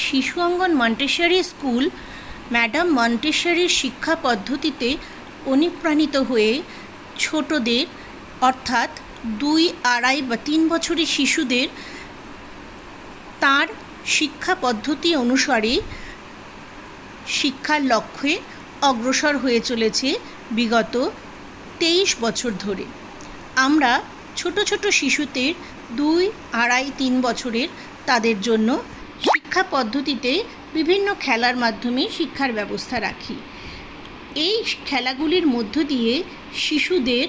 শিশু অঙ্গন Montessori school madam মন্টেসরির শিক্ষা পদ্ধতিতে অনুপ্রাণিত হয়ে ছোটদের অর্থাৎ 2, 2.5 বা 3 বছরের শিশুদের তার শিক্ষা পদ্ধতি অনুসারে শিক্ষার লক্ষ্যে অগ্রসর হয়ে চলেছে বিগত 23 বছর ধরে। আমরা ছোট ছোট শিশুদের 2, 2.5, 3 বছরের তাদের জন্য শিক্ষা পদ্ধতিতে বিভিন্ন খেলার মাধ্যমে শিক্ষার ব্যবস্থা রাখি। এই খেলাগুলির মধ্য দিয়ে শিশুদের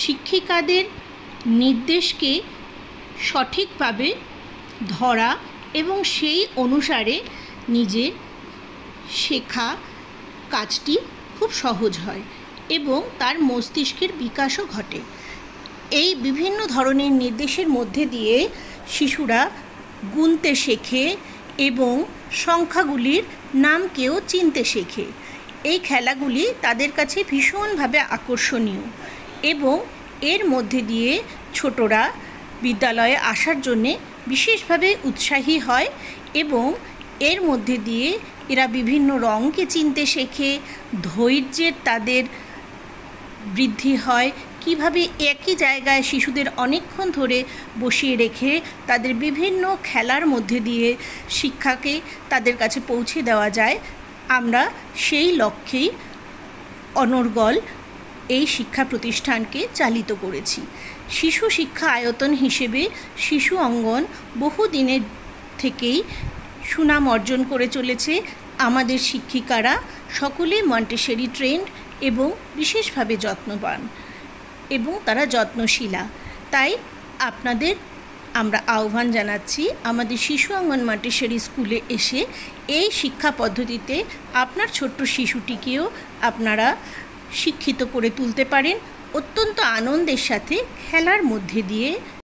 শিক্ষিকাদের নির্দেশকে সঠিকভাবে ধরা এবং সেই অনুসারে নিজের শেখা কাজটি খুব সহজ হয় এবং তার মস্তিষ্কের বিকাশও ঘটে। এই বিভিন্ন ধরনের নির্দেশের মধ্যে দিয়ে শিশুরা গুনতে শেখে এবং সংখ্যাগুলির নামকেও চিনতে শেখে। এই খেলাগুলি তাদের কাছে ভীষণভাবে আকর্ষণীয় এবং এর মধ্যে দিয়ে ছোটরা বিদ্যালয়ে আসার জন্যে বিশেষভাবে উৎসাহী হয় এবং এর মধ্যে দিয়ে এরা বিভিন্ন রঙকে চিনতে শেখে, ধৈর্যের তাদের বৃদ্ধি হয়, কিভাবে একই জায়গায় শিশুদের অনেকক্ষণ ধরে বসিয়ে রেখে তাদের বিভিন্ন খেলার মধ্যে দিয়ে শিক্ষাকে তাদের কাছে পৌঁছে দেওয়া যায়। আমরা সেই লক্ষ্যেই অনর্গল এই শিক্ষা প্রতিষ্ঠানকে চালিত করেছি। শিশু শিক্ষা আয়তন হিসেবে শিশু অঙ্গন বহুদিনের থেকেই সুনাম অর্জন করে চলেছে। আমাদের শিক্ষিকারা সকলেই মন্টেসরি ট্রেন্ড এবং বিশেষভাবে যত্নবান এবং তারা যত্নশীলা। তাই আপনাদের আমরা আহ্বান জানাচ্ছি আমাদের শিশু অঙ্গন মন্টেসরি স্কুলে এসে এই শিক্ষা পদ্ধতিতে আপনার ছোট্ট শিশুটিকেও আপনারা শিক্ষিত করে তুলতে পারেন অত্যন্ত আনন্দের সাথে খেলার মধ্যে দিয়ে।